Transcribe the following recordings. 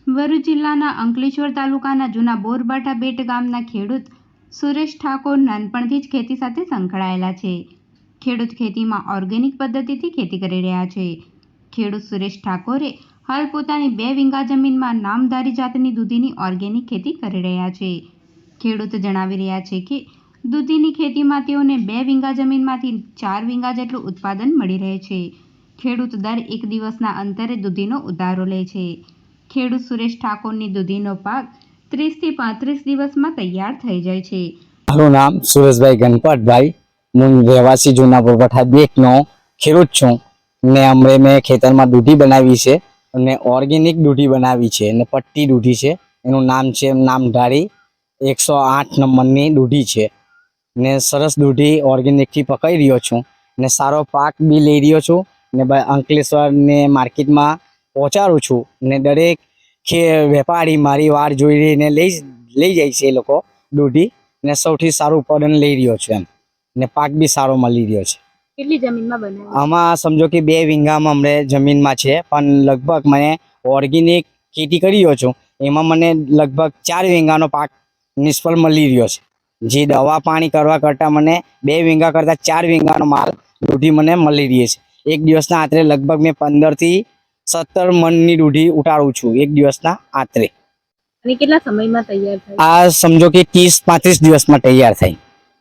ભરૂચ જિલ્લાના અંકલેશ્વર તાલુકાના જૂના બોરબાઠા બેટ ગામના ખેડૂત સુરેશ ઠાકોર નાનપણથી જ ખેતી સાથે સંકળાયેલા છે. ખેડૂત ખેતીમાં ઓર્ગેનિક પદ્ધતિથી ખેતી કરી રહ્યા છે. ખેડૂત સુરેશ ઠાકોરે હાલ પોતાની 2 વીઘા જમીનમાં નામધારી જાતની દૂધીની ઓર્ગેનિક ખેતી કરી રહ્યા છે. ખેડૂત જણાવી રહ્યા છે કે દૂધીની ખેતીમાં તેઓને 2 વીઘા જમીનમાંથી 4 વીઘા જેટલું ઉત્પાદન મળી રહે છે. ખેડૂત દર 1 દિવસના અંતરે દૂધીનો ઉતારો લે છે. ખેડૂત સુરેશ ઠાકોરની દૂધીનો પાક 30 થી 35 દિવસમાં તૈયાર થઈ જાય છે. મારું નામ સુરેશભાઈ ગણપતભાઈ, હું રહેવાસી જૂના બોરબાઠા બેટનો ખેડૂત છું ને હમણાં મેં ખેતરમાં દૂધી બનાવી છે અને ઓર્ગેનિક દૂધી બનાવી છે અને પટ્ટી દૂધી છે. એનું નામ છે નામધારી 108 નંબરની દૂધી છે ને સરસ દૂધી ઓર્ગેનિકથી પકાવી રહ્યો છું ને સારો પાક બી લઈ રહ્યો છું ને અંકલેશ્વર ને માર્કેટમાં પહોંચાડું છું ને દરેક વેપારી મારી વાર જોઈ રહીને લઈ જાય છે. એ લોકો દૂધી ને સૌથી સારું ઉત્પાદન લઈ રહ્યો છે એમ ને પાક બી સારો મળી રહ્યો છે. કેટલી જમીનમાં બનાવી? આમાં સમજો કે 2 વીઘામાં અમને જમીનમાં છે, પણ લગભગ મને ઓર્ગેનિક ખેતી કરી રહ્યો છું એમાં મને લગભગ 4 વીઘાનો પાક નિષ્ફળ મળી રહ્યો છે. જે દવા પાણી કરવા કરતાં મને 2 વીઘા કરતાં 4 વીઘાનો માલ દૂધી મને મળી રહી છે. એક દિવસના આશરે લગભગ મેં 15 થી 17 મણની દૂધી ઉતારું છું એક દિવસના આશરે. અને કેટલા સમયમાં તૈયાર થાય? આ સમજો કે 30-35 દિવસમાં તૈયાર થાય.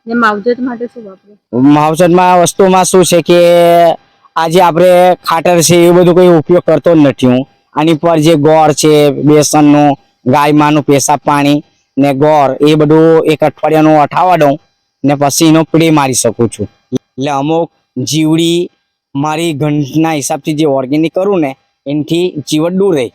ને માવજત માટે શું વાપરો? માવજતમાં વસ્તુમાં શું છે કે આજે આપણે ખાતર છે એ બધું કોઈ ઉપયોગ કરતો જ નથી હું. આની પર જે ગોળ છે, બેસનનું, ગાય માનું પેશાબ પાણી ને ગોળ એ બધું એક અઠવાડિયાનું અઠાવા દઉં ને પછી એનો સ્પ્રે મારી શકું છું. એટલે અમુક જીવડી મારી ઘંટના હિસાબથી જે ઓર્ગેનિક કરું ને એનાથી જીવટ દૂર રહે.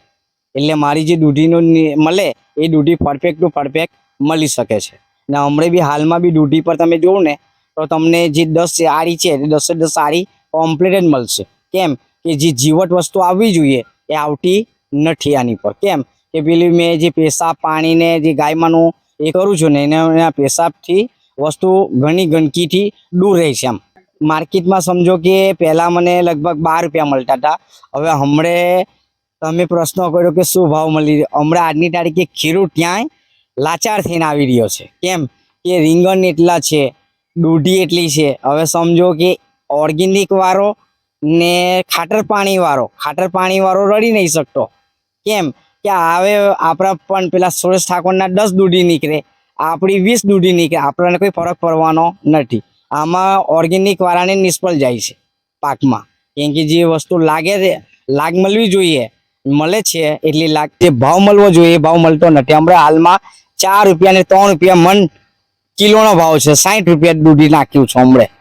એટલે મારી જે દૂધીનો મળે એ દૂધી પરફેક્ટ ટુ પરફેક્ટ મળી શકે છે. ને હમણાં બી હાલમાં બી દૂધી પર તમે જોવો ને તો તમને જે 10 આરી છે એ 10 આરી કમ્પ્લીટ જ મળશે. કેમ કે જે જીવટ વસ્તુ આવવી જોઈએ એ આવતી નથી આની પર. કેમ કે પેલી મેં જે પેશાબ પાણીને જે ગાયમાંનું એ કરું છું ને એના પેશાબથી વસ્તુ ઘણી ગંદકીથી દૂર રહે છે. આમ માર્કેટમાં સમજો કે પહેલાં મને લગભગ 12 રૂપિયા મળતા હતા. હવે હમણાં તમે પ્રશ્ન કર્યો કે શું ભાવ મળી રહ્યો, હમણાં આજની તારીખે ખેડૂત ત્યાંય લાચાર થઈને આવી રહ્યો છે. કેમ કે રીંગણ એટલા છે, દૂધી એટલી છે. હવે સમજો કે ઓર્ગેનિક વાળો ને ખાતર પાણી વાળો રડી નહીં શકતો. કેમ કે હવે આપણા પણ પેલા સુરેશ ઠાકોરના 10 દૂધી નીકળે, આપણી 20 દૂધી નીકળે, આપણને કોઈ ફરક પડવાનો નથી. આમાં ઓર્ગેનિક વાળાને નિષ્ફળ જાય છે પાકમાં. કેમ કે જે વસ્તુ લાગ મળવી જોઈએ મળે છે, એટલી લાગ જે ભાવ મળવો જોઈએ એ ભાવ મળતો નથી. હમણાં હાલમાં 4 રૂપિયા ને 3 રૂપિયા મણ કિલોનો ભાવ છે. 60 રૂપિયા દૂધી નાખ્યું છે હમણાં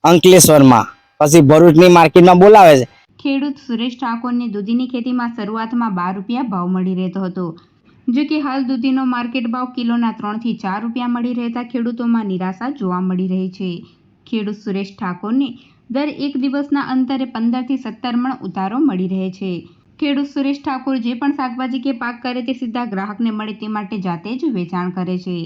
અંકલેશ્વરમાં, પછી ભરૂચની માર્કેટમાં બોલાવે છે. ખેડૂત સુરેશ ઠાકોરની દૂધીની ખેતીમાં શરૂઆતમાં 12 રૂપિયા ભાવ મળી રહેતો હતો. જો કે હાલ દૂધીનો માર્કેટ ભાવ કિલોના 3 થી 4 રૂપિયા મળી રહેતા ખેડૂતોમાં નિરાશા જોવા મળી રહી છે. ખેડૂત સુરેશ ઠાકોરને દર 1 દિવસના અંતરે 15 થી 17 મણ ઉતારો મળી રહે છે. ખેડૂત સુરેશ ઠાકોર જે પણ શાકભાજી કે પાક કરે તે સીધા ગ્રાહકને મળે તે માટે જાતે જ વેચાણ કરે છે.